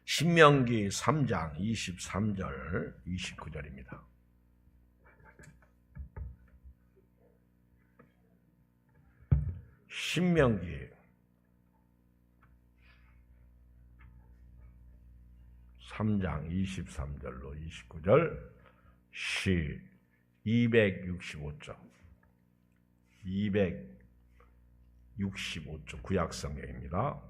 신명기 3장 23절 29절입니다. 신명기 3장 23절로 29절 시 265쪽 265쪽 구약성경입니다.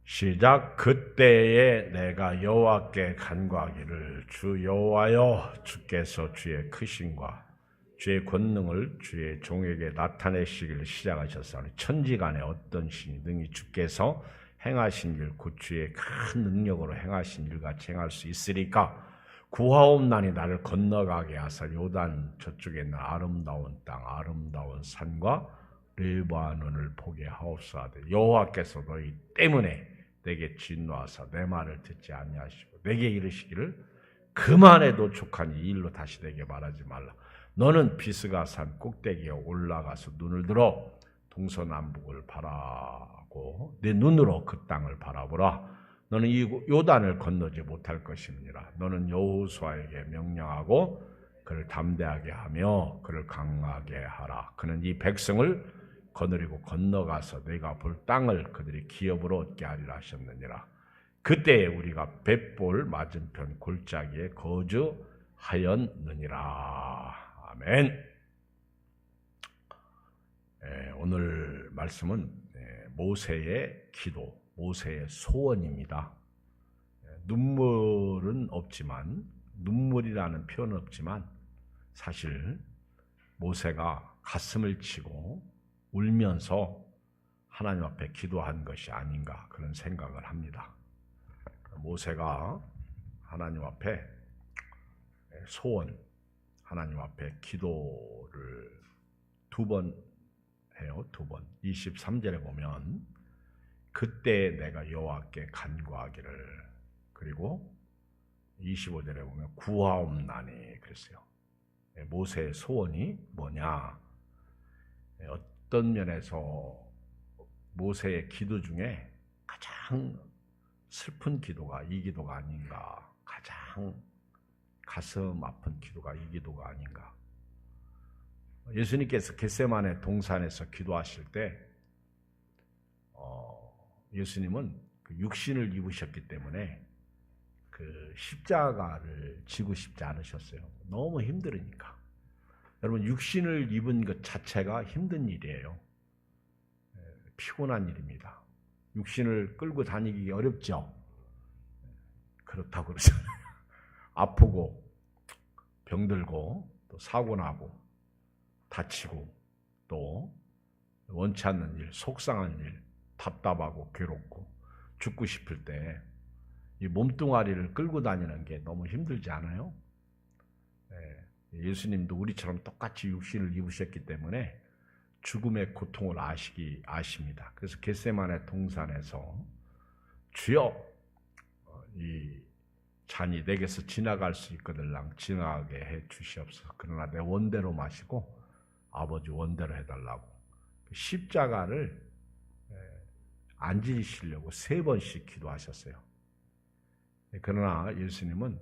시작. 그때에 내가 여호와께 간구하기를 주 여호와여, 주께서 주의 크심과 주의 권능을 주의 종에게 나타내시기를 시작하셨사오니 천지간에 어떤 신이 능히 주께서 행하신 일 곧 주의 큰 능력으로 행하신 일같이 행할 수 있으리까? 구하옵나니 나를 건너가게 하사 요단 저쪽에 있는 아름다운 땅 아름다운 산과 르바논을 보게 하옵소하되 여호와께서 너희 때문에 내게 진노하사 내 말을 듣지 아니하시고 내게 이르시기를 그만해도 족하니 이 일로 다시 내게 말하지 말라. 너는 비스가 산 꼭대기에 올라가서 눈을 들어 동서남북을 바라고 내 눈으로 그 땅을 바라보라. 너는 이 요단을 건너지 못할 것임이니라. 너는 여호수아에게 명령하고 그를 담대하게 하며 그를 강하게 하라. 그는 이 백성을 거느리고 건너가서 내가 볼 땅을 그들이 기업으로 얻게 하리라 하셨느니라. 그때에 우리가 벳볼 맞은편 골짜기에 거주하였느니라. 아멘. 오늘 말씀은 모세의 기도, 모세의 소원입니다. 눈물은 없지만, 눈물이라는 표현은 없지만 사실 모세가 가슴을 치고 울면서 하나님 앞에 기도한 것이 아닌가 그런 생각을 합니다. 모세가 하나님 앞에 소원, 하나님 앞에 기도를 두 번 해요. 두 번. 23절에 보면 그때 내가 여호와께 간구하기를, 그리고 25절에 보면 구하옵나니 그랬어요. 모세의 소원이 뭐냐? 어떤 면에서 모세의 기도 중에 가장 슬픈 기도가 이 기도가 아닌가, 가장 가슴 아픈 기도가 이 기도가 아닌가. 예수님께서 겟세마네 동산에서 기도하실 때 예수님은 그 육신을 입으셨기 때문에 그 십자가를 지고 싶지 않으셨어요. 너무 힘들으니까. 여러분, 육신을 입은 것 자체가 힘든 일이에요. 피곤한 일입니다. 육신을 끌고 다니기 어렵죠. 그렇다고 그러잖아요. 아프고 병들고 또 사고 나고 다치고 또 원치 않는 일, 속상한 일, 답답하고 괴롭고 죽고 싶을 때 이 몸뚱아리를 끌고 다니는 게 너무 힘들지 않아요? 예수님도 우리처럼 똑같이 육신을 입으셨기 때문에 죽음의 고통을 아십니다. 그래서 겟세마네 동산에서 주여, 이 잔이 내게서 지나갈 수 있거들랑 지나가게 해 주시옵소서. 그러나 내 원대로 마시고 아버지 원대로 해달라고 십자가를 안 지시려고 3번씩 기도하셨어요. 그러나 예수님은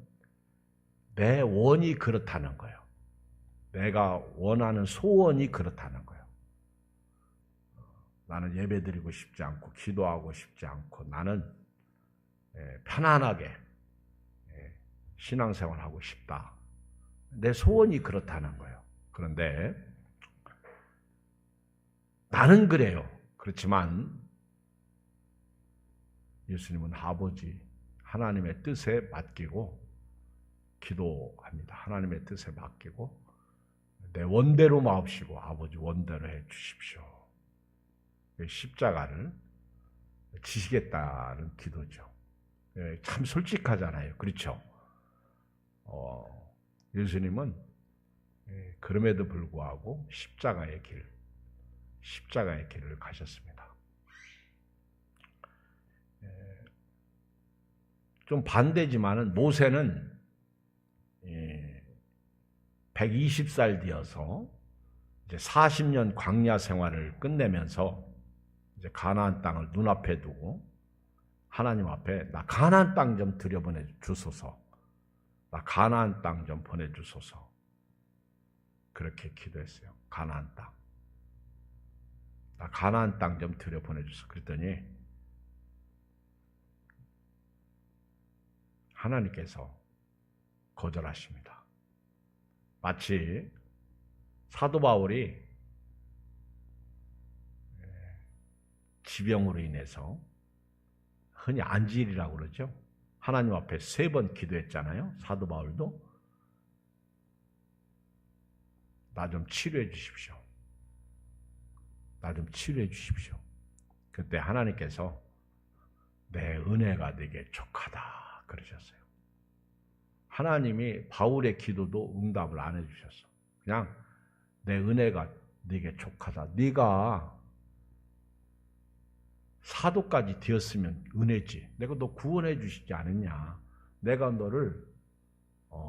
내 원이 그렇다는 거예요. 내가 원하는 소원이 그렇다는 거예요. 나는 예배드리고 싶지 않고 기도하고 싶지 않고 나는 편안하게 신앙생활하고 싶다. 내 소원이 그렇다는 거예요. 그런데 나는 그래요. 그렇지만 예수님은 아버지 하나님의 뜻에 맡기고 기도합니다. 하나님의 뜻에 맡기고 내 원대로 마옵시고 아버지 원대로 해 주십시오. 십자가를 지시겠다는 기도죠. 참 솔직하잖아요. 그렇죠? 예수님은 그럼에도 불구하고 십자가의 길을 가셨습니다. 좀 반대지만은 모세는 120살 되어서 이제 40년 광야 생활을 끝내면서 이제 가나안 땅을 눈앞에 두고 하나님 앞에 나 가나안 땅 좀 들여보내 주소서. 나 가나안 땅 좀 보내주소서. 그렇게 기도했어요. 가나안 땅. 나 가나안 땅 좀 들여보내주소서. 그랬더니 하나님께서 거절하십니다. 마치 사도 바울이 지병으로 인해서 흔히 안질이라고 그러죠. 하나님 앞에 3번 기도했잖아요. 사도 바울도 나 좀 치료해 주십시오. 나 좀 치료해 주십시오. 그때 하나님께서 내 은혜가 네게 족하다 그러셨어요. 하나님이 바울의 기도도 응답을 안 해주셨어. 그냥 내 은혜가 네게 족하다. 네가 사도까지 되었으면 은혜지. 내가 너 구원해 주시지 않았냐. 내가 너를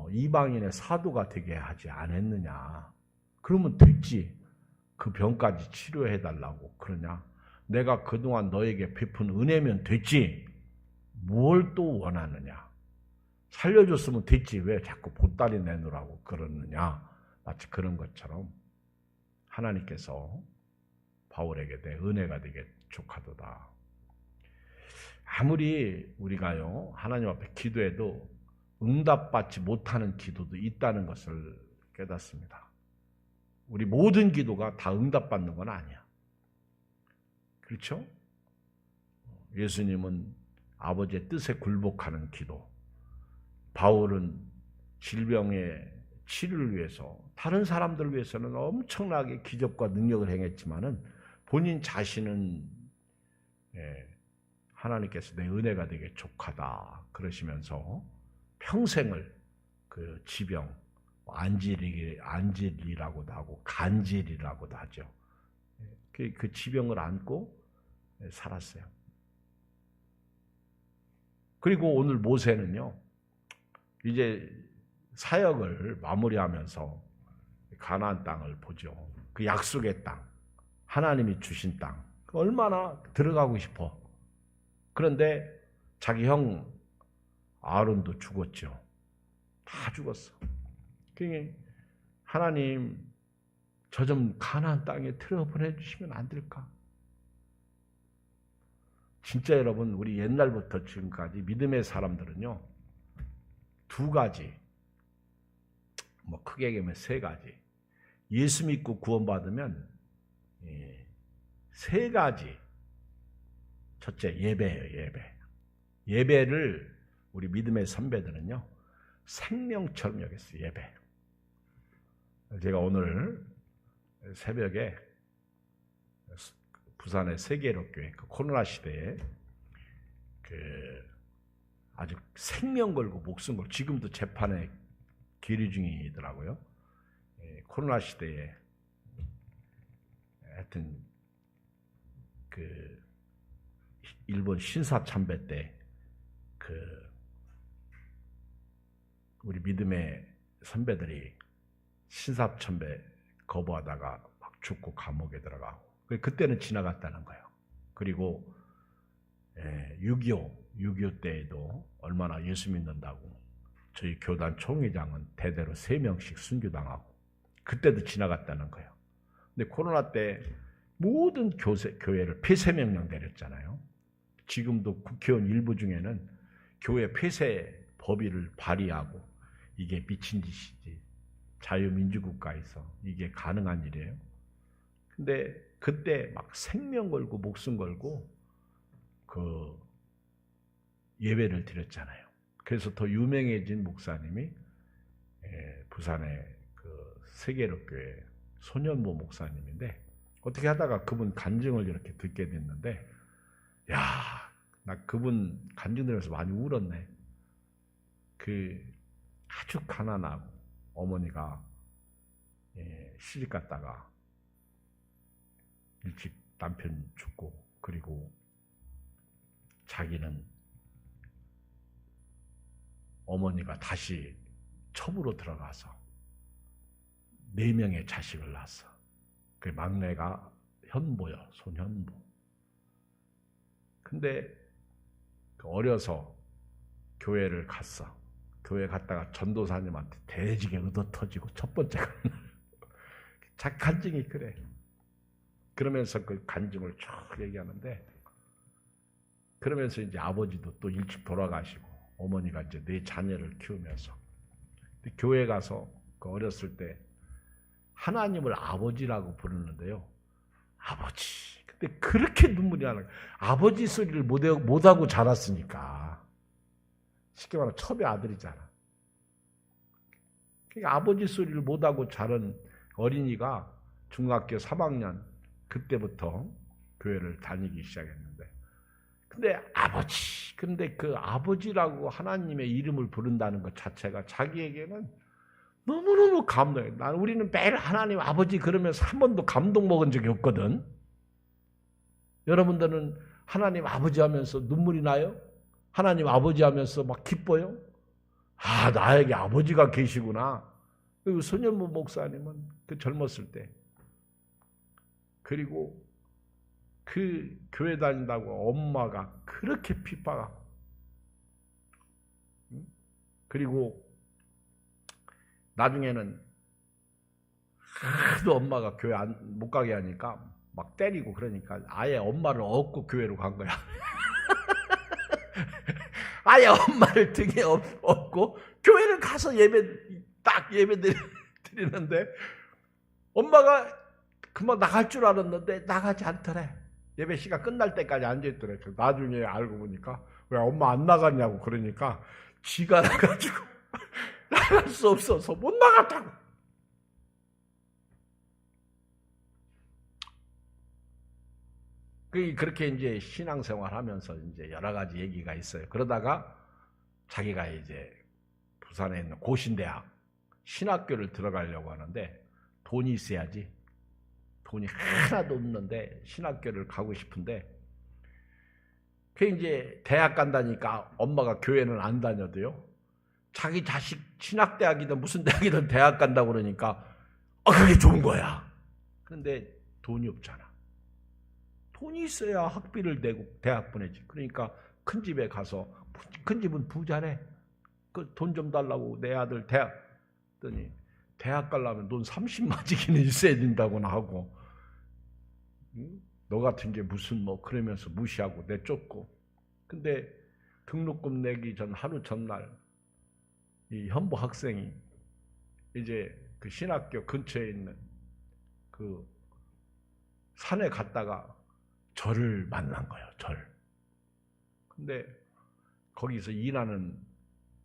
이방인의 사도가 되게 하지 않았느냐. 그러면 됐지. 그 병까지 치료해 달라고 그러냐. 내가 그동안 너에게 베푼 은혜면 됐지. 뭘 또 원하느냐. 살려줬으면 됐지. 왜 자꾸 보따리 내놓으라고 그러느냐. 마치 그런 것처럼 하나님께서 바울에게 내 은혜가 되게 족하도다. 아무리 우리가요 하나님 앞에 기도해도 응답받지 못하는 기도도 있다는 것을 깨닫습니다. 우리 모든 기도가 다 응답받는 건 아니야. 그렇죠? 예수님은 아버지의 뜻에 굴복하는 기도, 바울은 질병의 치료를 위해서 다른 사람들을 위해서는 엄청나게 기적과 능력을 행했지만은 본인 자신은 하나님께서 내 은혜가 되게 족하다 그러시면서 평생을 그 지병, 안질이라고도 하고 간질이라고도 하죠. 그 지병을 안고 살았어요. 그리고 오늘 모세는요, 이제 사역을 마무리하면서 가나안 땅을 보죠. 그 약속의 땅, 하나님이 주신 땅, 얼마나 들어가고 싶어. 그런데 자기 형 아론도 죽었죠. 다 죽었어. 그러니 하나님 저 좀 가나안 땅에 들여보내 주시면 안 될까? 진짜 여러분 우리 옛날부터 지금까지 믿음의 사람들은요 2가지, 뭐 크게 얘기하면 3가지. 예수 믿고 구원받으면 3가지. 첫째, 예배예요, 예배. 예배를 우리 믿음의 선배들은요, 생명처럼 여겼어요, 예배. 제가 오늘 새벽에 부산의 세계로교회, 그 코로나 시대에 아주 생명 걸고 목숨 걸고 지금도 재판에 계류 중이더라고요. 코로나 시대에 하여튼 그 일본 신사참배 때 우리 믿음의 선배들이 신사참배 거부하다가 막 죽고 감옥에 들어가고 그때는 지나갔다는 거예요. 그리고 6.25 때에도 얼마나 예수 믿는다고 저희 교단 총회장은 대대로 3명씩 순교당하고 그때도 지나갔다는 거예요. 근데 코로나 때 모든 교회를 폐쇄명령 내렸잖아요. 지금도 국회의원 일부 중에는 교회 폐쇄 법의를 발의하고 이게 미친 짓이지. 자유민주국가에서 이게 가능한 일이에요. 근데 그때 막 생명 걸고 목숨 걸고 그 예배를 드렸잖아요. 그래서 더 유명해진 목사님이 부산의 그 세계로교회 손현보 목사님인데 어떻게 하다가 그분 간증을 이렇게 듣게 됐는데 야, 나 그분 간증 들으면서 많이 울었네. 그 아주 가난하고 어머니가 시집 갔다가 일찍 남편 죽고 그리고 자기는 어머니가 다시 첩으로 들어가서 4명의 자식을 낳았어. 그 막내가 현보요, 손현보. 근데 어려서 교회를 갔어. 교회 갔다가 전도사님한테 대지게 얻어터지고 첫 번째가 자기 간증이 그래. 그러면서 그 간증을 쭉 얘기하는데, 그러면서 이제 아버지도 또 일찍 돌아가시고 어머니가 이제 4 자녀를 키우면서 교회 가서 그 어렸을 때 하나님을 아버지라고 부르는데요. 아버지. 근데 그렇게 눈물이 나는 거예요. 아버지 소리를 못하고 자랐으니까. 쉽게 말하면 첩의 아들이잖아. 그러니까 아버지 소리를 못하고 자란 어린이가 중학교 3학년 그때부터 교회를 다니기 시작했는데, 근데 아버지, 근데 그 아버지라고 하나님의 이름을 부른다는 것 자체가 자기에게는 너무너무 감동해. 우리는 매일 하나님 아버지 그러면서 한 번도 감동 먹은 적이 없거든. 여러분들은 하나님 아버지 하면서 눈물이 나요? 하나님 아버지 하면서 막 기뻐요? 아, 나에게 아버지가 계시구나. 그리고 손현무 목사님은 그 젊었을 때, 그리고 그 교회 다닌다고 엄마가 그렇게 핍박하고, 그리고 나중에는 하도 엄마가 교회 못 가게 하니까 막 때리고 그러니까 아예 엄마를 업고 교회로 간 거야. 아예 엄마를 등에 업고 교회를 가서 예배 드리는데, 엄마가 금방 나갈 줄 알았는데 나가지 않더래. 예배 시간 끝날 때까지 앉아있더래. 나중에 알고 보니까 왜 엄마 안 나갔냐고 그러니까 지가 나가지고 나갈 수 없어서 못 나갔다고. 그렇게 이제 신앙생활 하면서 이제 여러 가지 얘기가 있어요. 그러다가 자기가 이제 부산에 있는 고신대학 신학교를 들어가려고 하는데 돈이 있어야지. 돈이 하나도 없는데 신학교를 가고 싶은데, 그 이제 대학 간다니까 엄마가 교회는 안 다녀도요. 자기 자식 신학대학이든 무슨 대학이든 대학 간다고 그러니까 그게 좋은 거야. 그런데 돈이 없잖아. 돈이 있어야 학비를 내고 대학 보내지. 그러니까 큰 집에 가서, 큰 집은 부자래. 그 돈 좀 달라고 내 아들 대학 했더니 대학 가려면 돈 30만 지기는 있어야 된다고나 하고, 너 같은 게 무슨 뭐 그러면서 무시하고 내쫓고. 근데 등록금 내기 전 하루 전날 이 현보 학생이 이제 그 신학교 근처에 있는 그 산에 갔다가 절을 만난 거예요. 절. 근데 거기서 일하는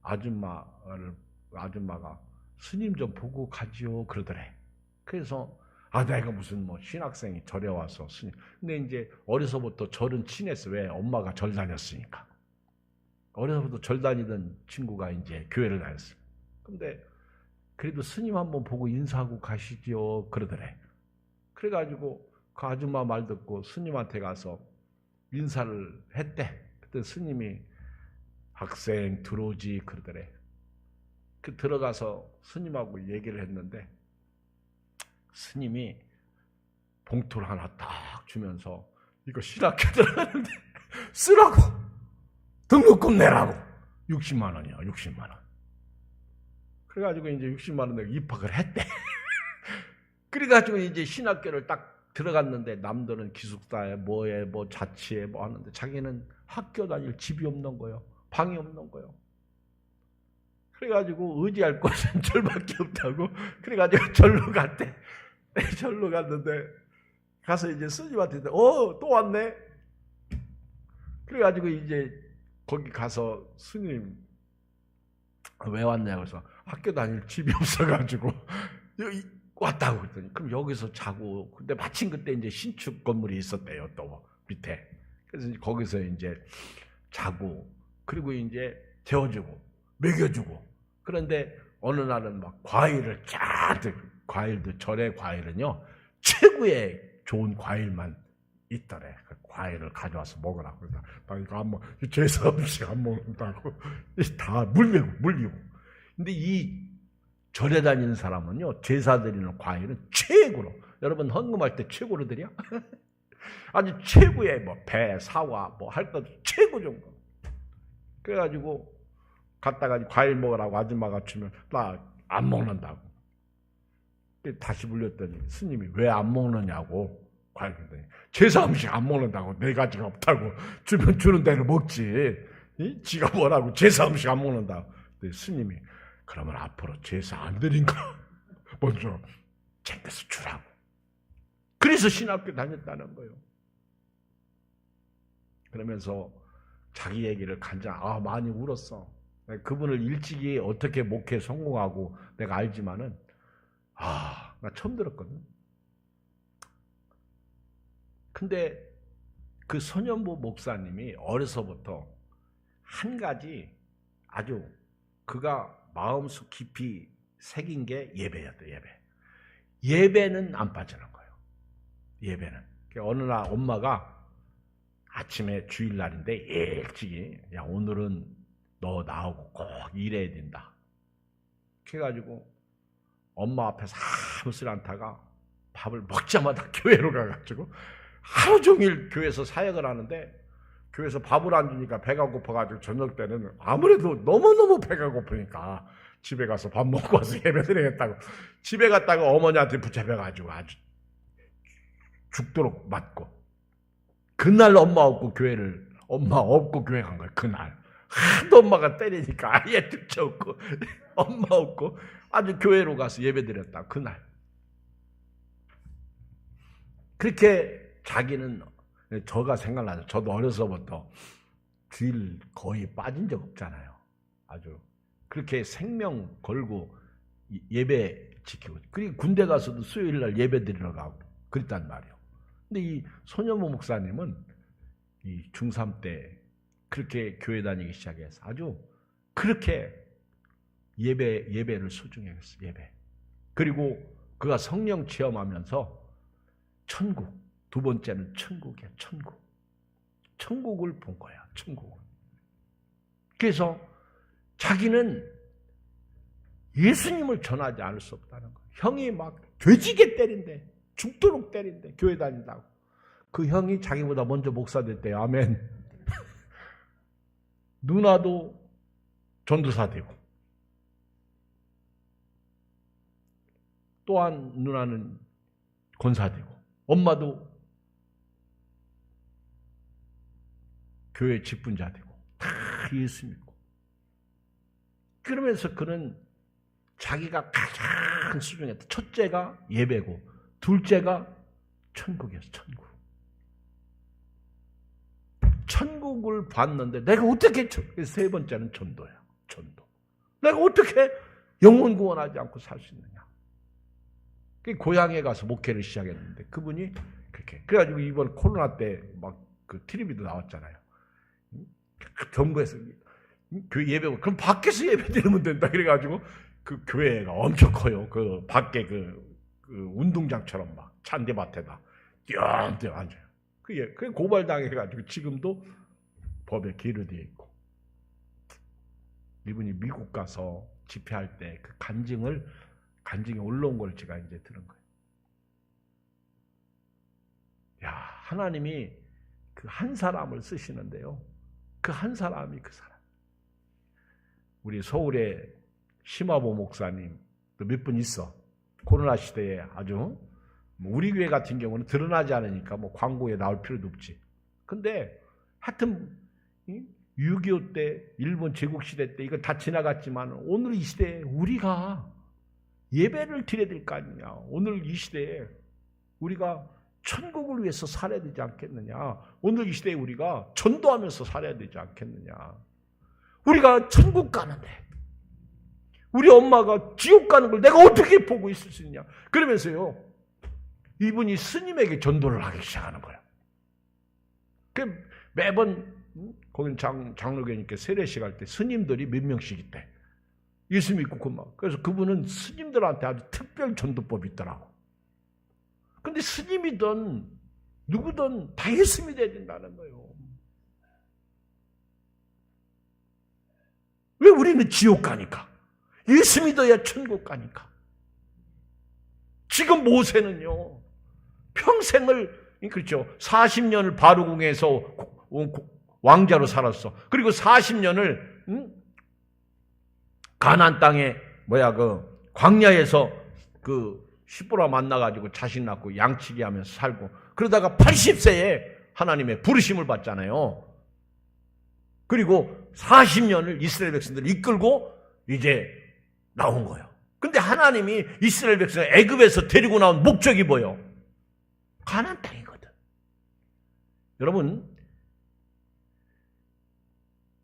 아줌마가 스님 좀 보고 가지요 그러더래. 그래서 내가 무슨 뭐 신학생이 절에 와서 스님. 근데 이제 어려서부터 절은 친했어. 왜? 엄마가 절 다녔으니까. 어려서부터 절 다니던 친구가 이제 교회를 다녔어. 근데 그래도 스님 한번 보고 인사하고 가시지요 그러더래. 그래가지고 그 아줌마 말 듣고 스님한테 가서 인사를 했대. 그때 스님이 학생 들어오지 그러더래. 그 들어가서 스님하고 얘기를 했는데, 스님이 봉투를 하나 딱 주면서 이거 신학교 들어가는데 쓰라고, 등록금 내라고. 60만 원이야. 60만 원. 그래가지고 이제 60만 원 내고 입학을 했대. 그래가지고 이제 신학교를 딱 들어갔는데, 남들은 기숙사에 뭐에 뭐 자취에 뭐 하는데 자기는 학교 다닐 집이 없는 거예요. 방이 없는 거예요. 그래가지고 의지할 곳은 절밖에 없다고. 그래가지고 절로 갔대. 절로 갔는데 가서 이제 스님한테 또 왔네. 그래가지고 이제 거기 가서 스님 왜 왔냐고 해서 학교 다닐 집이 없어가지고 여기 왔다고 그랬더니 그럼 여기서 자고. 근데 마침 그때 이제 신축 건물이 있었대요. 또 밑에. 그래서 거기서 이제 자고, 그리고 이제 재워주고 먹여주고. 그런데 어느 날은 막 과일을 잔뜩, 과일도 절의 과일은요 최고의 좋은 과일만 있더래. 그 과일을 가져와서 먹으라고. 그래서 나 이거 안 먹, 죄수 없이 안 먹는다고 다 물리고. 근데 이 절에 다니는 사람은요, 제사 드리는 과일은 최고로, 여러분 헌금할 때 최고로 드려? 아주 최고의 뭐 배, 사과 뭐 할 것 최고 정도. 그래가지고 갔다가 과일 먹으라고 아줌마가 주면 나 안 먹는다고. 다시 불렸더니 스님이 왜 안 먹느냐고. 과일 그랬더니 제사 음식 안 먹는다고. 네 가지가 없다고. 주면 주는 대로 먹지. 지가 뭐라고 제사 음식 안 먹는다고. 스님이 그러면 앞으로 제사 안 드린 거 먼저 챙겨서 주라고. 그래서 신학교 다녔다는 거예요. 그러면서 자기 얘기를 많이 울었어. 그분을 일찍이 어떻게 목회 성공하고 내가 알지만은 나 처음 들었거든. 근데 그 소년부 목사님이 어려서부터 한 가지 아주 그가 마음속 깊이 새긴 게 예배였대. 예배는 안 빠지는 거예요. 예배는. 어느 날 엄마가 아침에 주일날인데 일찍이 야 오늘은 너 나오고 꼭 일해야 된다. 그래가지고 엄마 앞에서 아무 소리 안 타가 밥을 먹자마자 교회로 가가지고 하루 종일 교회에서 사역을 하는데 교회에서 밥을 안 주니까 배가 고파가지고 저녁 때는 아무래도 너무너무 배가 고프니까 집에 가서 밥 먹고 와서 예배 드리겠다고 집에 갔다가 어머니한테 붙잡혀가지고 아주 죽도록 맞고 그날 엄마 없고 교회 간 거야. 그날 하도 엄마가 때리니까 아예 쫓아오고 엄마 없고 아주 교회로 가서 예배 드렸다. 그날 그렇게 자기는 저가 생각나죠. 저도 어려서부터 길 거의 빠진 적 없잖아요. 아주 그렇게 생명 걸고 예배 지키고 그리고 군대 가서도 수요일날 예배 드리러 가고 그랬단 말이에요. 근데 이 소년무 목사님은 이 중3 때 그렇게 교회 다니기 시작해서 아주 그렇게 예배를 소중히 했어요. 예배. 그리고 그가 성령 체험하면서 천국, 두 번째는 천국이야. 천국을 본 거야. 천국을. 그래서 자기는 예수님을 전하지 않을 수 없다는 거야. 형이 막 돼지게 때린대. 죽도록 때린대. 교회 다닌다고. 그 형이 자기보다 먼저 목사 됐대요. 아멘. 누나도 전도사 되고 또한 누나는 권사 되고 엄마도 교회 직분자 되고 다 예수 믿고 그러면서 그는 자기가 가장 소중했다. 첫째가 예배고 둘째가 천국이었어. 천국을 봤는데 내가 어떻게 세 번째는 전도야. 전도. 내가 어떻게 영혼 구원하지 않고 살 수 있느냐. 고향에 가서 목회를 시작했는데 그분이 그렇게 그래가지고 이번 코로나 때 막 그 TV도 나왔잖아요. 정부에서 교회 예배 그럼 밖에서 예배 드리면 된다. 그래가지고 그 교회가 엄청 커요. 그 밖에 그 운동장처럼 막 잔디밭에다 띄엄띄엄 앉아요. 그게 고발당해가지고 지금도 법에 기르되어 있고 이분이 미국 가서 집회할 때 그 간증이 올라온 걸 제가 이제 들은 거예요. 야, 하나님이 그 한 사람을 쓰시는데요. 그 한 사람이 그 사람. 우리 서울에 심화보 목사님 또 몇 분 있어. 코로나 시대에 아주 우리 교회 같은 경우는 드러나지 않으니까 뭐 광고에 나올 필요도 없지. 근데 하여튼 6.25 때 일본 제국시대 때 이거 다 지나갔지만 오늘 이 시대에 우리가 예배를 드려야 될 거 아니냐. 오늘 이 시대에 우리가 천국을 위해서 살아야 되지 않겠느냐. 오늘 이 시대에 우리가 전도하면서 살아야 되지 않겠느냐. 우리가 천국 가는데 우리 엄마가 지옥 가는 걸 내가 어떻게 보고 있을 수 있냐. 그러면서요. 이분이 스님에게 전도를 하기 시작하는 거야. 매번 거긴 장로교니까 세례식 할 때 스님들이 몇 명씩 있대. 예수 믿고 그만. 그래서 그분은 스님들한테 아주 특별 전도법이 있더라고. 근데 스님이든 누구든 다 예수 믿어야 된다는 거예요. 왜 우리는 지옥 가니까? 예수 믿어야 천국 가니까. 지금 모세는요, 평생을, 그렇죠, 40년을 바로궁에서 왕자로 살았어. 그리고 40년을 가나안 땅에 광야에서 시보라 만나가지고 자식 낳고 양치기 하면서 살고, 그러다가 80세에 하나님의 부르심을 받잖아요. 그리고 40년을 이스라엘 백성들을 이끌고 이제 나온 거예요. 근데 하나님이 이스라엘 백성을 애굽에서 데리고 나온 목적이 뭐예요? 가나안 땅이거든. 여러분,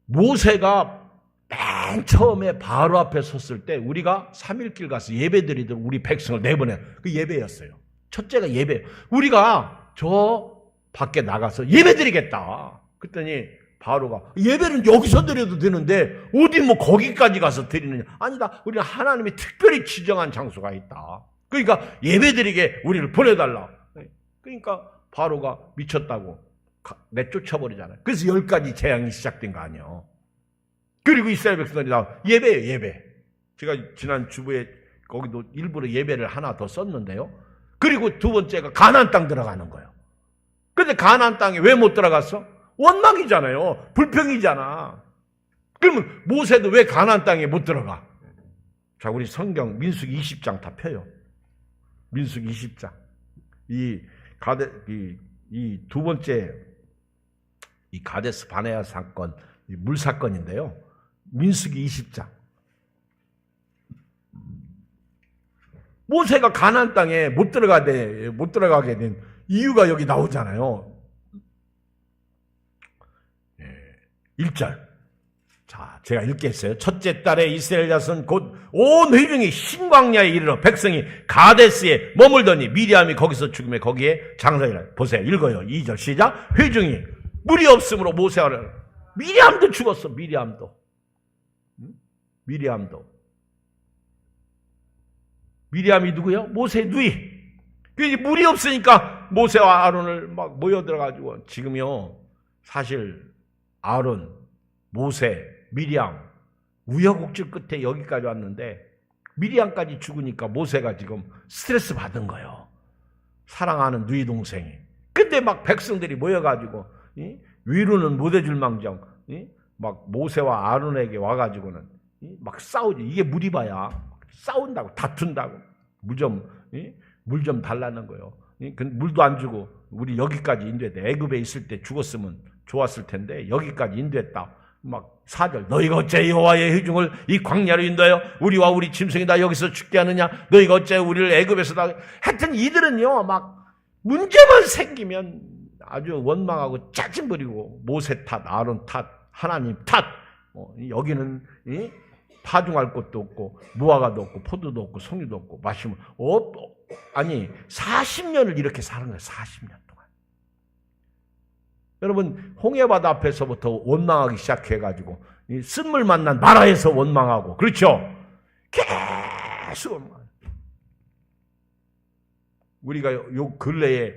모세가 맨 처음에 바로 앞에 섰을 때 우리가 3일길 가서 예배드리던 우리 백성을 내보내, 그 예배였어요. 첫째가 예배. 우리가 저 밖에 나가서 예배드리겠다. 그랬더니 바로가, 예배는 여기서 드려도 되는데 어디 뭐 거기까지 가서 드리느냐. 아니다, 우리는 하나님이 특별히 지정한 장소가 있다. 그러니까 예배드리게 우리를 보내달라. 그러니까 바로가 미쳤다고 내쫓아버리잖아요. 그래서 10가지 재앙이 시작된 거 아니에요. 그리고 이스라엘 백성들이 예배예요, 예배. 제가 지난 주부에 거기도 일부러 예배를 하나 더 썼는데요. 그리고 두 번째가 가나안 땅 들어가는 거예요. 근데 가나안 땅에 왜 못 들어갔어? 원망이잖아요. 불평이잖아. 그러면 모세도 왜 가나안 땅에 못 들어가? 자, 우리 성경 민수기 20장 다 펴요. 민수기 20장. 이 두 번째 이 가데스 바네아 사건, 이 물 사건인데요. 민수기 20장. 모세가 가나안 땅에 못 들어가게 된 이유가 여기 나오잖아요. 1절. 자, 제가 읽겠어요. 첫째 달에 이스라엘 자손 곧 온 회중이 신광야에 이르러 백성이 가데스에 머물더니 미리암이 거기서 죽음에 거기에 장사이라. 보세요. 읽어요. 2절 시작. 회중이 물이 없으므로 모세와 미리암도 죽었어. 미리암도. 미리암이 누구요? 모세의 누이. 물이 없으니까 모세와 아론을 막 모여들어가지고, 지금요, 사실 아론, 모세, 미리암 우여곡절 끝에 여기까지 왔는데, 미리암까지 죽으니까 모세가 지금 스트레스 받은 거예요. 사랑하는 누이 동생이. 근데 막 백성들이 모여가지고 위로는 못해줄 망정 막 모세와 아론에게 와가지고는 막 싸우지. 이게 무리바야. 싸운다고, 다툰다고. 물 좀 달라는 거예요. 물도 안 주고 우리 여기까지 인도했대. 애굽에 있을 때 죽었으면 좋았을 텐데 여기까지 인도했다. 막 4절. 너희가 어째 여호와의 회중을 이 광야로 인도하여 우리와 우리 짐승이 다 여기서 죽게 하느냐. 너희가 어째 우리를 애굽에서 다. 하여튼 이들은요, 막 문제만 생기면 아주 원망하고 짜증 부리고, 모세 탓, 아론 탓, 하나님 탓. 여기는 파종할 곳도 없고 무화과도 없고 포도도 없고 송이도 없고 마시면 아니 40년을 이렇게 사는 거예요. 40년 동안. 여러분, 홍해바다 앞에서부터 원망하기 시작해가지고 쓴물 만난 마라에서 원망하고, 그렇죠? 계속 원망. 우리가 요 근래에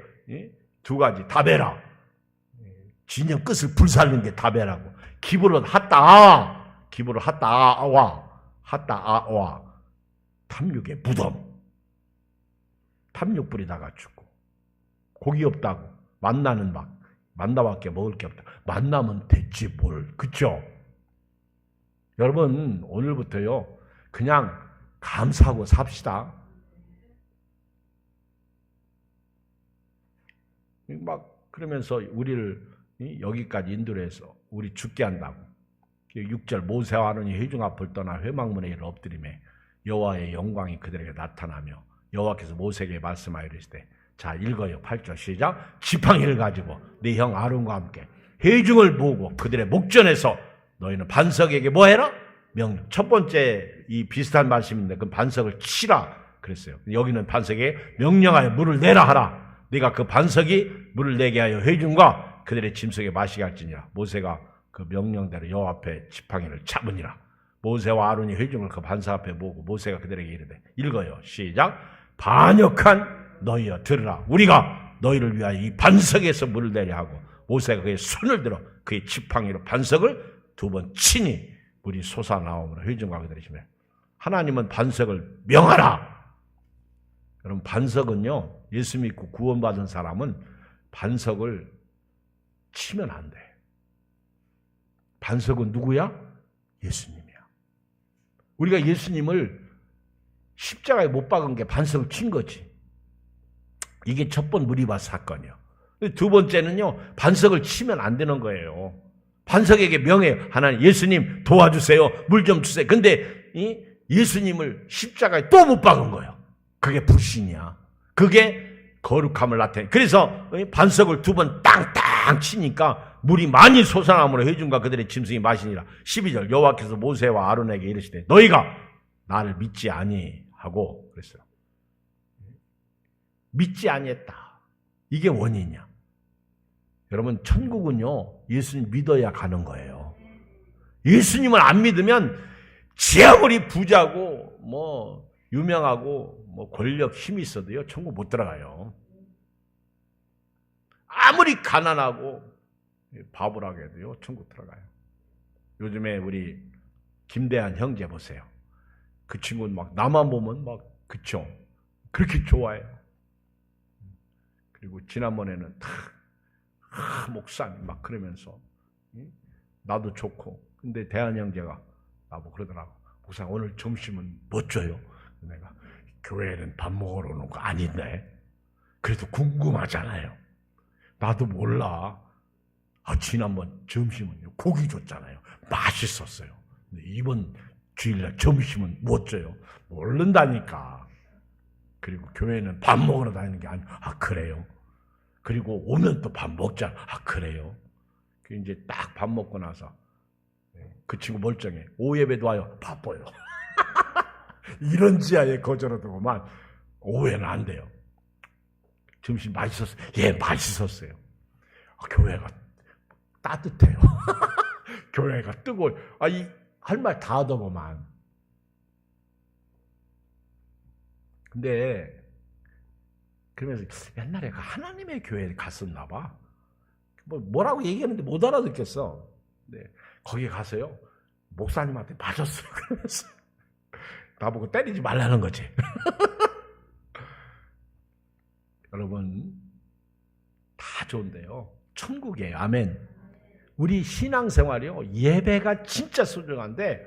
두 가지, 다베라, 진영 끝을 불살는 게 다베라고, 기브로 핫다 아와, 탐욕의 무덤. 탐욕 부리다가 죽고, 고기 없다고 만나밖에 먹을 게 없다. 만나면 됐지 뭘, 그쵸? 여러분, 오늘부터요 그냥 감사하고 삽시다. 막 그러면서 우리를 여기까지 인도를 해서 우리 죽게 한다고. 6절. 모세와 아론이 회중 앞을 떠나 회막문에 이르러 엎드리매 여호와의 영광이 그들에게 나타나며 여호와께서 모세에게 말씀하여 이르시되. 자, 읽어요. 8절 시작. 지팡이를 가지고 네 형 아론과 함께 회중을 모으고 그들의 목전에서 너희는 반석에게 뭐 해라? 명령. 첫 번째 이 비슷한 말씀인데 그 반석을 치라 그랬어요. 여기는 반석에 명령하여 물을 내라 하라. 네가 그 반석이 물을 내게 하여 회중과 그들의 짐승에 마시게 할지니라. 모세가 그 명령대로 여호와 앞에 지팡이를 잡으니라. 모세와 아론이 회중을 그 반석 앞에 모으고 모세가 그들에게 이르되. 읽어요. 시작. 반역한 너희여 들으라. 우리가 너희를 위하여 이 반석에서 물을 내려 하고 모세가 그의 손을 들어 그의 지팡이로 반석을 2번 치니 물이 솟아나오므로 회중과 그들이 심해. 하나님은 반석을 명하라. 그럼 반석은요, 예수 믿고 구원받은 사람은 반석을 치면 안 돼. 반석은 누구야? 예수님이야. 우리가 예수님을 십자가에 못 박은 게 반석을 친 거지. 이게 첫 번 무리바 사건이요. 두 번째는요, 반석을 치면 안 되는 거예요. 반석에게 명해요. 하나님, 예수님 도와주세요. 물 좀 주세요. 근데 예수님을 십자가에 또 못 박은 거예요. 그게 불신이야. 그게 거룩함을 나타내. 그래서 반석을 두 번 땅땅 치니까 물이 많이 솟아남으로 회중과 그들의 짐승이 마시니라. 12절 여호와께서 모세와 아론에게 이르시되 너희가 나를 믿지 아니하고 그랬어요. 믿지 아니했다. 이게 원인이야. 여러분, 천국은요, 예수님 믿어야 가는 거예요. 예수님을 안 믿으면 지 아무리 부자고 뭐 유명하고 뭐 권력 힘이 있어도요, 천국 못 들어가요. 아무리 가난하고 바보라고 해도요, 천국 들어가요. 요즘에 우리 김대한 형제 보세요. 그 친구는 막 나만 보면 막 그쵸, 그렇게 좋아해요. 그리고 지난번에는 목사님 막 그러면서 나도 좋고. 근데 대한 형제가 나보고 그러더라고. 목사 오늘 점심은 뭐 줘요? 내가 교회는 밥 먹으러 오는 거 아닌데 그래도 궁금하잖아요. 나도 몰라. 지난번 점심은요 고기 줬잖아요. 맛있었어요. 근데 이번 주일날 점심은 뭐 줘요? 모른다니까. 그리고 교회는 밥 먹으러 다니는 게 아니고 그래요? 그리고 오면 또 밥 먹잖아. 그래요? 이제 딱 밥 먹고 나서 그 친구 멀쩡해. 오예배도 와요. 바빠요. 이런 지하에 거절하더구만. 오해는 안 돼요. 점심 맛있었어요. 예, 맛있었어요. 교회가 따뜻해요. 교회가 뜨거워요. 할 말 다 하더구만. 근데 그러면서 옛날에 하나님의 교회에 갔었나 봐. 뭐라고 얘기하는데 못 알아듣겠어. 네. 거기 가서요, 목사님한테 맞았어요. 그러면서 나보고 때리지 말라는 거지. 여러분, 다 좋은데요, 천국이에요. 아멘. 우리 신앙생활이요, 예배가 진짜 소중한데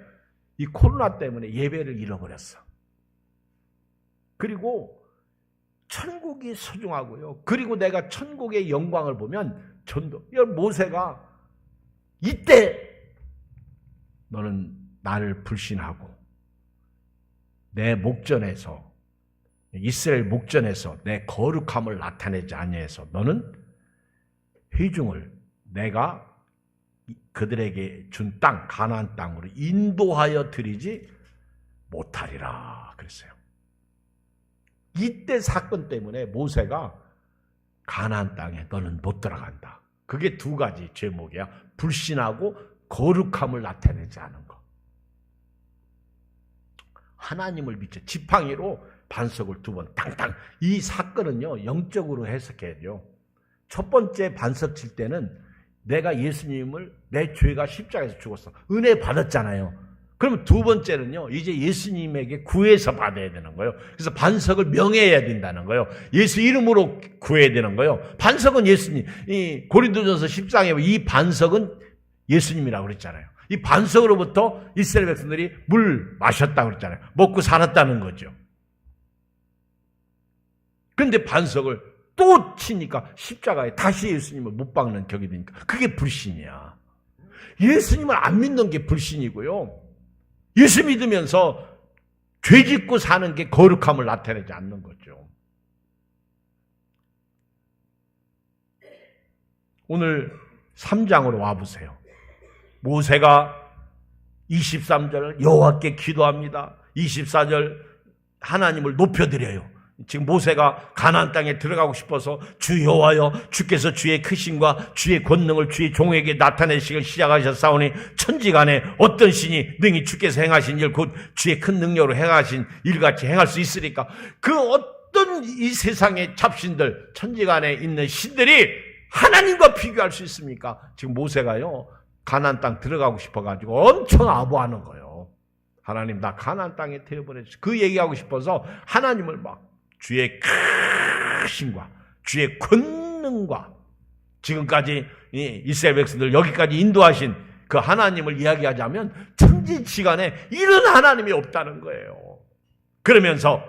이 코로나 때문에 예배를 잃어버렸어. 그리고 천국이 소중하고요. 그리고 내가 천국의 영광을 보면 전도. 모세가 이때 너는 나를 불신하고 내 목전에서, 이스라엘 목전에서 내 거룩함을 나타내지 아니해서 너는 회중을 내가 그들에게 준 땅, 가나안 땅으로 인도하여 드리지 못하리라 그랬어요. 이때 사건 때문에 모세가 가나안 땅에 너는 못 들어간다. 그게 두 가지 제목이야. 불신하고 거룩함을 나타내지 않은 거. 하나님을 믿죠. 지팡이로 반석을 두 번 땅땅. 이 사건은요, 영적으로 해석해야 돼요. 첫 번째 반석 칠 때는 내가 예수님을, 내 죄가 십자가에서 죽었어. 은혜 받았잖아요. 그러면 두 번째는요, 이제 예수님에게 구해서 받아야 되는 거예요. 그래서 반석을 명해야 된다는 거예요. 예수 이름으로 구해야 되는 거예요. 반석은 예수님. 이 고린도전서 10장에 이 반석은 예수님이라고 그랬잖아요. 이 반석으로부터 이스라엘 백성들이 물 마셨다고 그랬잖아요. 먹고 살았다는 거죠. 그런데 반석을 또 치니까 십자가에 다시 예수님을 못 박는 격이 되니까 그게 불신이야. 예수님을 안 믿는 게 불신이고요, 예수 믿으면서 죄 짓고 사는 게 거룩함을 나타내지 않는 거죠. 오늘 3장으로 와보세요. 모세가 23절 여호와께 기도합니다. 24절 하나님을 높여드려요. 지금 모세가 가나안 땅에 들어가고 싶어서 주 여호와여, 주께서 주의 크심과 주의 권능을 주의 종에게 나타내시길 시작하셨사오니 천지간에 어떤 신이 능히 주께서 행하신 일 곧 주의 큰 능력으로 행하신 일같이 행할 수 있으리까. 그 어떤 이 세상의 잡신들, 천지간에 있는 신들이 하나님과 비교할 수 있습니까? 지금 모세가요, 가나안 땅 들어가고 싶어가지고 엄청 아부하는 거예요. 하나님 나 가나안 땅에 태워보내주세요. 그 얘기하고 싶어서 하나님을 막 주의 크신과 주의 권능과 지금까지 이스라엘 백성들 여기까지 인도하신 그 하나님을 이야기하자면 천지지간에 이런 하나님이 없다는 거예요. 그러면서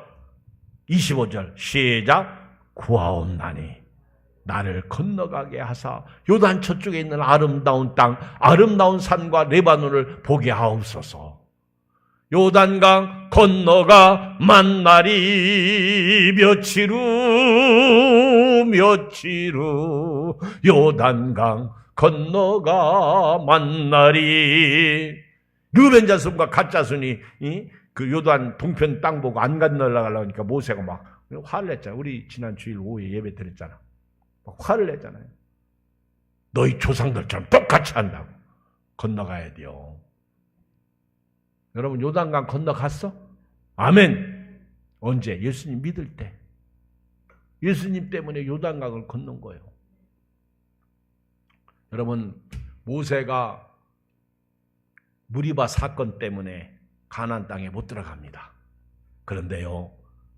25절 시작. 구하옵나니 나를 건너가게 하사 요단 저쪽에 있는 아름다운 땅 아름다운 산과 레바논을 보게 하옵소서. 요단강 건너가 만나리 며칠 후 요단강 건너가 만나리. 르벤 자손과 갓 자손이 그 요단 동편 땅 보고 안 건너려고 하니까 모세가 막 화를 냈잖아요. 우리 지난 주일 오후에 예배 드렸잖아. 막 화를 냈잖아요. 너희 조상들처럼 똑같이 한다고. 건너가야 돼요. 여러분 요단강 건너갔어? 아멘. 언제? 예수님 믿을 때. 예수님 때문에 요단강을 건넌 거예요. 여러분 모세가 무리바 사건 때문에 가나안 땅에 못 들어갑니다. 그런데요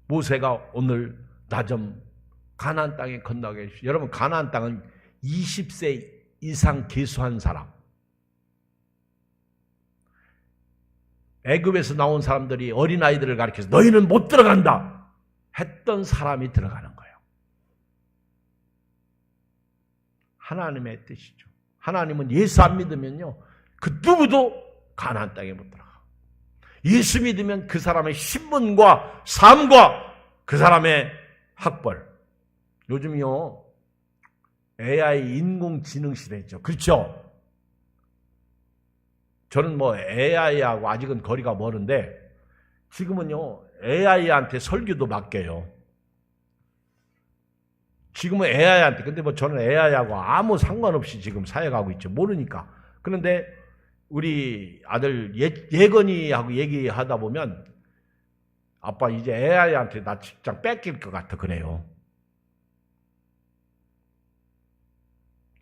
모세가 오늘 나 좀 가나안 땅에 건너게 해주시오. 여러분 가나안 땅은 20세 이상 계수한 사람, 애굽에서 나온 사람들이 어린아이들을 가리켜서 너희는 못 들어간다 했던 사람이 들어가는 거예요. 하나님의 뜻이죠. 하나님은 예수 안 믿으면요 그 누구도 가나안 땅에 못 들어가. 예수 믿으면 그 사람의 신분과 삶과 그 사람의 학벌. 요즘요 AI 인공지능 시대죠. 그렇죠? 저는 뭐 AI하고 아직은 거리가 멀은데 지금은요 AI한테 설교도 맡겨요. 지금은 AI한테. 근데 뭐 저는 AI하고 아무 상관없이 지금 사역하고 있죠. 모르니까. 그런데 우리 아들 예건이하고 얘기하다 보면 아빠 이제 AI한테 나 직장 뺏길 것 같아 그래요.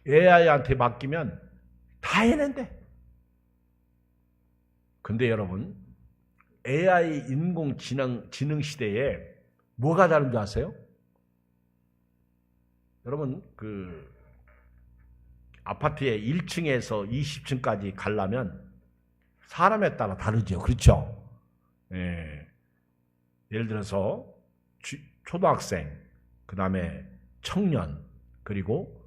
AI한테 맡기면 다 해낸대. 근데 여러분 AI 인공지능 시대에 뭐가 다른 줄 아세요? 여러분 그 아파트에 1층에서 20층까지 가려면 사람에 따라 다르죠. 그렇죠? 예. 예를 들어서 초등학생, 그 다음에 청년, 그리고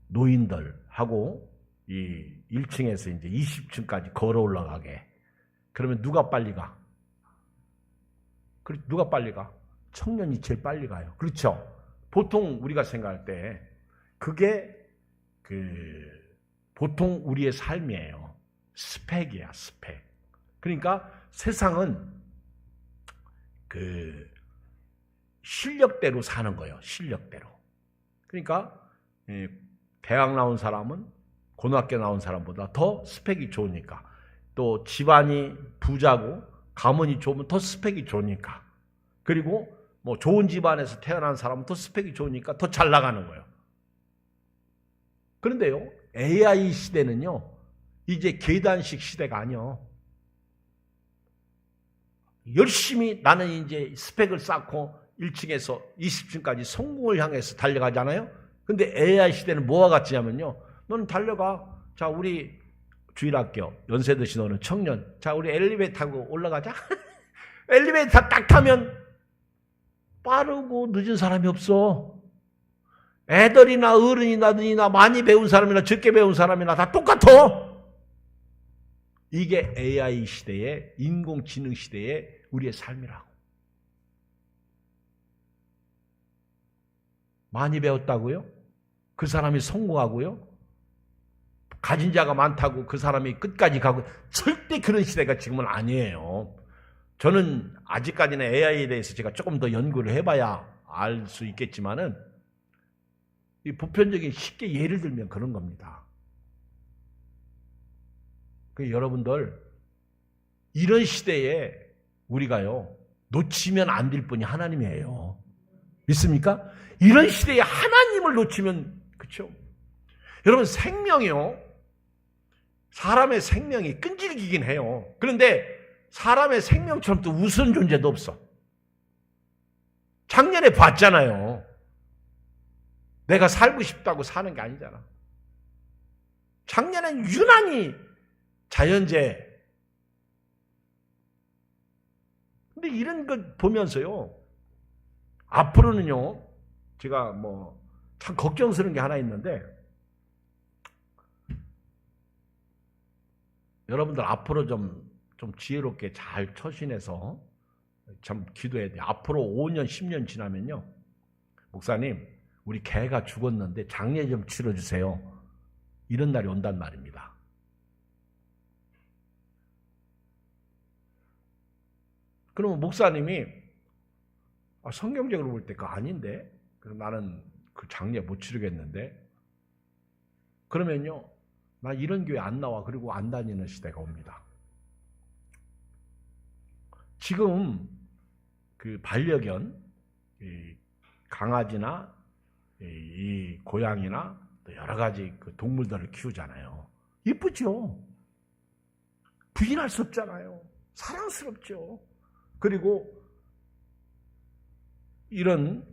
노인들하고 이 1층에서 이제 20층까지 걸어 올라가게. 그러면 누가 빨리 가? 누가 빨리 가? 청년이 제일 빨리 가요. 그렇죠? 보통 우리가 생각할 때 그게 보통 우리의 삶이에요. 스펙이야, 스펙. 그러니까 세상은 실력대로 사는 거예요. 실력대로. 그러니까 대학 나온 사람은 고등학교 나온 사람보다 더 스펙이 좋으니까. 또 집안이 부자고 가문이 좋으면 더 스펙이 좋으니까. 그리고 뭐 좋은 집안에서 태어난 사람은 더 스펙이 좋으니까 더 잘 나가는 거예요. 그런데요, AI 시대는요, 이제 계단식 시대가 아니요. 열심히 나는 이제 스펙을 쌓고 1층에서 20층까지 성공을 향해서 달려가잖아요. 근데 AI 시대는 뭐와 같냐면요. 너는 달려가. 자, 우리 주일학교 연세드신 너는 청년. 자, 우리 엘리베이터 타고 올라가자. 엘리베이터 딱 타면 빠르고 늦은 사람이 없어. 애들이나 어른이나 많이 배운 사람이나 적게 배운 사람이나 다 똑같아. 이게 AI 시대의 인공지능 시대의 우리의 삶이라고. 많이 배웠다고요? 그 사람이 성공하고요? 가진 자가 많다고 그 사람이 끝까지 가고, 절대 그런 시대가 지금은 아니에요. 저는 아직까지는 AI에 대해서 제가 조금 더 연구를 해봐야 알 수 있겠지만은, 이 보편적인 쉽게 예를 들면 그런 겁니다. 여러분들, 이런 시대에 우리가요, 놓치면 안 될 분이 하나님이에요. 믿습니까? 이런 시대에 하나님을 놓치면, 그렇죠? 여러분, 생명이요, 사람의 생명이 끈질기긴 해요. 그런데 사람의 생명처럼 또 우스운 존재도 없어. 작년에 봤잖아요. 내가 살고 싶다고 사는 게 아니잖아. 작년엔 유난히 자연재해. 근데 이런 거 보면서요, 앞으로는요, 제가 참 걱정스러운 게 하나 있는데, 여러분들 앞으로 좀 지혜롭게 잘 처신해서 참 기도해야 돼요. 앞으로 5년, 10년 지나면요, 목사님, 우리 개가 죽었는데 장례 좀 치러주세요. 이런 날이 온단 말입니다. 그러면 목사님이 성경적으로 볼 때 그거 아닌데, 그럼 나는 그 장례 못 치르겠는데, 그러면요, 나 이런 교회 안 나와. 그리고 안 다니는 시대가 옵니다. 지금 그 반려견, 이 강아지나 이 고양이나 또 여러 가지 그 동물들을 키우잖아요. 이쁘죠? 부인할 수 없잖아요. 사랑스럽죠. 그리고 이런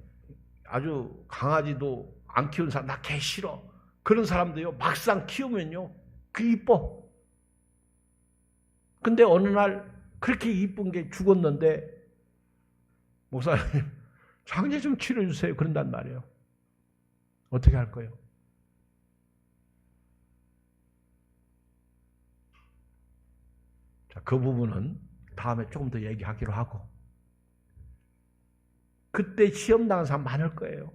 아주 강아지도 안 키우는 사람, 나 개 싫어. 그런 사람도요, 막상 키우면요, 그 이뻐. 근데 어느 날 그렇게 이쁜 게 죽었는데, 목사님, 장례 좀 치러주세요. 그런단 말이에요. 어떻게 할 거예요? 자, 그 부분은 다음에 조금 더 얘기하기로 하고, 그때 시험당한 사람 많을 거예요.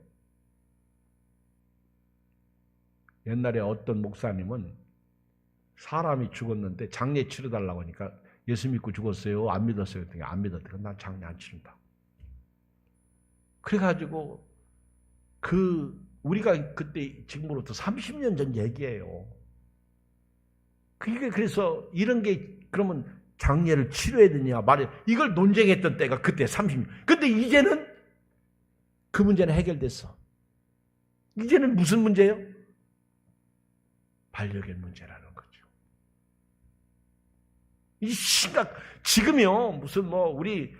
옛날에 어떤 목사님은 사람이 죽었는데 장례 치러달라고 하니까 예수 믿고 죽었어요? 안 믿었어요? 그랬더니 안 믿었대요. 난 장례 안 치른다. 그래가지고 우리가 그때 지금으로부터 30년 전 얘기예요. 그게 그래서 이런 게 그러면 장례를 치러야 되냐 말이야. 이걸 논쟁했던 때가 그때 30년. 근데 이제는 그 문제는 해결됐어. 이제는 무슨 문제예요? 반려견 문제라는 거죠. 이 심각, 지금요, 무슨 우리,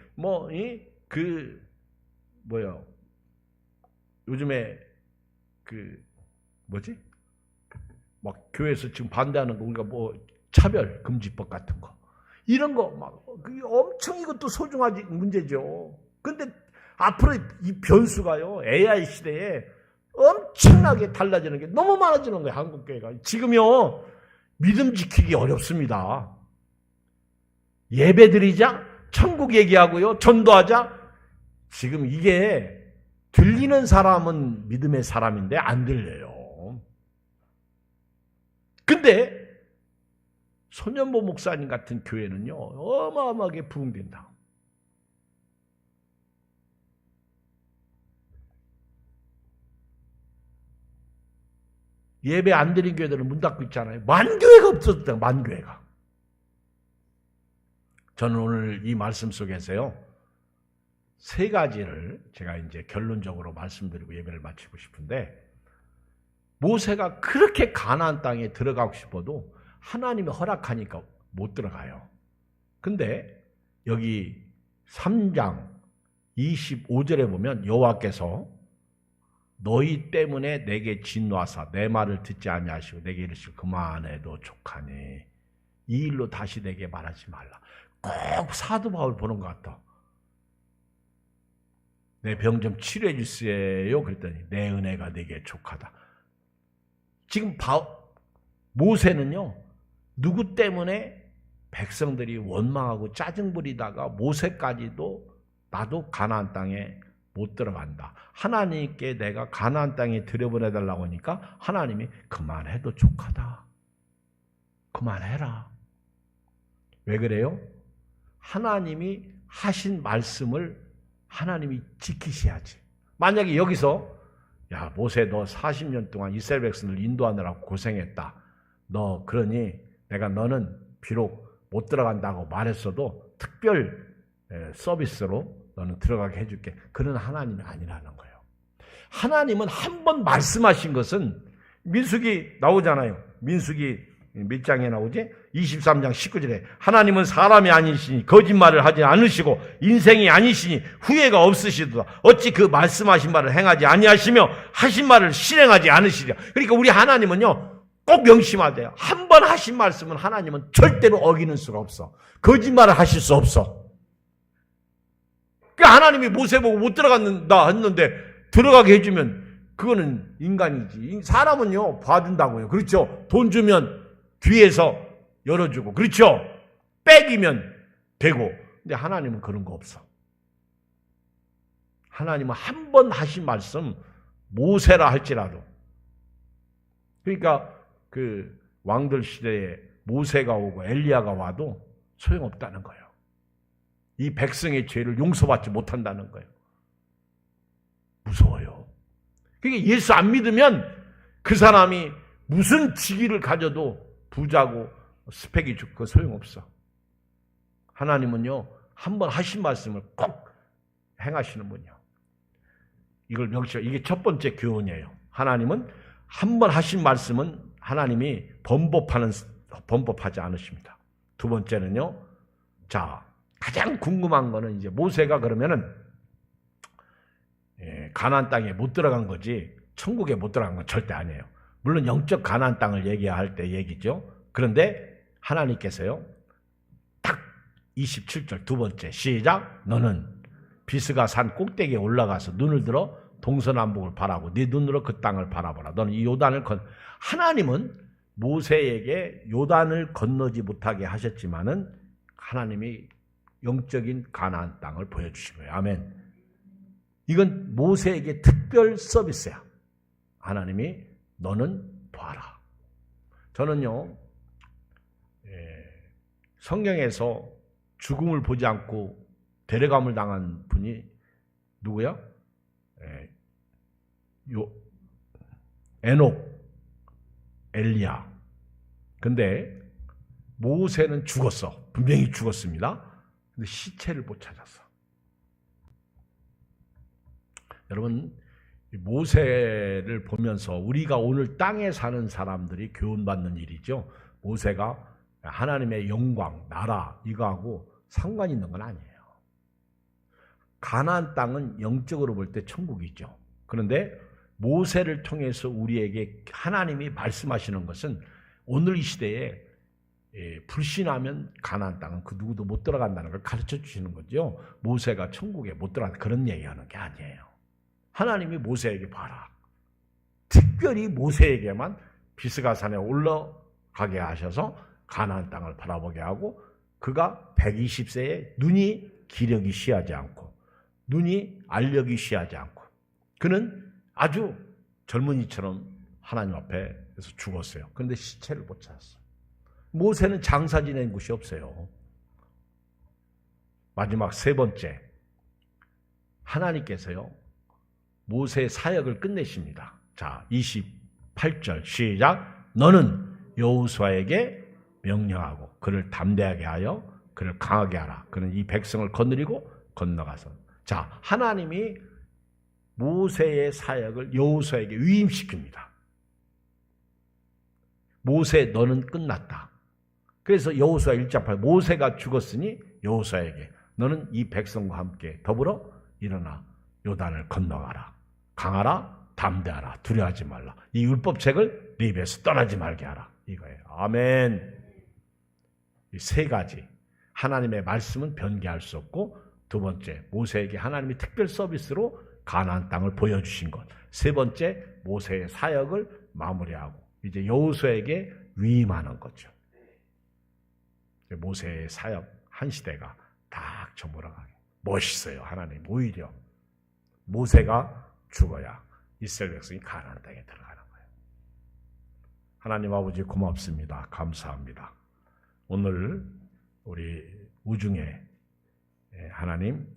요즘에 막 교회에서 지금 반대하는 거, 우리가 차별 금지법 같은 거. 이런 거, 그게 엄청 이것도 소중한 문제죠. 근데 앞으로 이 변수가요, AI 시대에 엄청나게 달라지는 게 너무 많아지는 거예요, 한국교회가. 지금요, 믿음 지키기 어렵습니다. 예배 드리자, 천국 얘기하고요, 전도하자. 지금 이게 들리는 사람은 믿음의 사람인데 안 들려요. 근데 소년보 목사님 같은 교회는요, 어마어마하게 부흥된다. 예배 안 드린 교회들은 문 닫고 있잖아요. 만교회가 없었다, 만교회가. 저는 오늘 이 말씀 속에서요, 세 가지를 제가 이제 결론적으로 말씀드리고 예배를 마치고 싶은데, 모세가 그렇게 가나안 땅에 들어가고 싶어도 하나님이 허락하니까 못 들어가요. 근데 여기 3장 25절에 보면 여호와께서 너희 때문에 내게 진노하사 내 말을 듣지 아니하시고 내게 이르시고 그만해도 족하니 이 일로 다시 내게 말하지 말라. 꼭 사도 바울 보는 것 같다. 내 병 좀 치료해 주세요. 그랬더니 내 은혜가 내게 족하다. 지금 모세는요, 누구 때문에 백성들이 원망하고 짜증 부리다가 모세까지도 나도 가나안 땅에 못 들어간다. 하나님께 내가 가나안 땅에 들여보내달라고 하니까 하나님이 그만해도 족하다. 그만해라. 왜 그래요? 하나님이 하신 말씀을 하나님이 지키셔야지. 만약에 여기서 야, 모세 너 40년 동안 이스라엘 백성을 인도하느라고 고생했다. 너 그러니 내가 너는 비록 못 들어간다고 말했어도 특별 서비스로 너는 들어가게 해줄게. 그런 하나님이 아니라는 거예요. 하나님은 한 번 말씀하신 것은 민수기 나오잖아요. 민수기 몇 장에 나오지? 23장 19절에 하나님은 사람이 아니시니 거짓말을 하지 않으시고 인생이 아니시니 후회가 없으시도다. 어찌 그 말씀하신 말을 행하지 아니하시며 하신 말을 실행하지 않으시랴. 그러니까 우리 하나님은요, 꼭 명심하세요. 한 번 하신 말씀은 하나님은 절대로 어기는 수가 없어. 거짓말을 하실 수 없어. 그러니까 하나님이 모세 보고 못 들어간다 했는데 들어가게 해주면 그거는 인간이지. 사람은요, 봐준다고요. 그렇죠? 돈 주면 뒤에서 열어주고, 그렇죠? 뺏기면 되고. 근데 하나님은 그런 거 없어. 하나님은 한 번 하신 말씀, 모세라 할지라도. 그러니까 그 왕들 시대에 모세가 오고 엘리야가 와도 소용없다는 거예요. 이 백성의 죄를 용서받지 못한다는 거예요. 무서워요. 그러니까 예수 안 믿으면 그 사람이 무슨 직위를 가져도 부자고 스펙이 좋고 소용없어. 하나님은요, 한 번 하신 말씀을 꼭 행하시는 분이요. 이걸 명시해. 이게 첫 번째 교훈이에요. 하나님은 한 번 하신 말씀은 하나님이 번복하지 않으십니다. 두 번째는요, 자, 가장 궁금한 거는 이제 모세가 그러면은 가나안 땅에 못 들어간 거지 천국에 못 들어간 건 절대 아니에요. 물론 영적 가나안 땅을 얘기할 때 얘기죠. 그런데 하나님께서요, 딱 27절 두 번째 시작. 너는 비스가 산 꼭대기에 올라가서 눈을 들어 동서남북을 바라고 네 눈으로 그 땅을 바라보라. 너는 이 요단을 하나님은 모세에게 요단을 건너지 못하게 하셨지만은 하나님이 영적인 가나안 땅을 보여주신 거예요. 아멘. 이건 모세에게 특별 서비스야. 하나님이 너는 봐라. 저는요, 성경에서 죽음을 보지 않고 데려감을 당한 분이 누구야? 에녹, 엘리야. 근데 모세는 죽었어. 분명히 죽었습니다. 근데 시체를 못 찾았어. 여러분, 모세를 보면서 우리가 오늘 땅에 사는 사람들이 교훈받는 일이죠. 모세가 하나님의 영광, 나라 이거하고 상관 있는 건 아니에요. 가나안 땅은 영적으로 볼 때 천국이죠. 그런데 모세를 통해서 우리에게 하나님이 말씀하시는 것은 오늘 이 시대에 불신하면 가나안 땅은 그 누구도 못 들어간다는 걸 가르쳐 주시는 거죠. 모세가 천국에 못 들어간다 그런 얘기하는 게 아니에요. 하나님이 모세에게 봐라. 특별히 모세에게만 비스가산에 올라가게 하셔서 가나안 땅을 바라보게 하고 그가 120세에 눈이 기력이 쉬하지 않고 눈이 알력이 쉬하지 않고 그는 아주 젊은이처럼 하나님 앞에서 죽었어요. 그런데 시체를 못 찾았어요. 모세는 장사 지낸 곳이 없어요. 마지막 세 번째, 하나님께서요 모세의 사역을 끝내십니다. 자, 28절 시작. 너는 여호수아에게 명령하고 그를 담대하게 하여 그를 강하게 하라. 그는 이 백성을 거느리고 건너가서. 자, 하나님이 모세의 사역을 여호수아에게 위임시킵니다. 모세 너는 끝났다. 그래서 여호수아 1장 8 모세가 죽었으니 여호수아에게 너는 이 백성과 함께 더불어 일어나 요단을 건너가라. 강하라, 담대하라, 두려워하지 말라. 이 율법책을 네 입에서 떠나지 말게 하라. 이거예요. 아멘. 이 세 가지. 하나님의 말씀은 변개할 수 없고 두 번째, 모세에게 하나님이 특별 서비스로 가나안 땅을 보여주신 것. 세 번째, 모세의 사역을 마무리하고 이제 여호수아에게 위임하는 거죠. 모세의 사역 한 시대가 딱 저물어가게. 멋있어요. 하나님 오히려 모세가 죽어야 이스라엘 백성이 가나안 땅에 들어가는 거예요. 하나님 아버지 고맙습니다. 감사합니다. 오늘 우리 우중에 하나님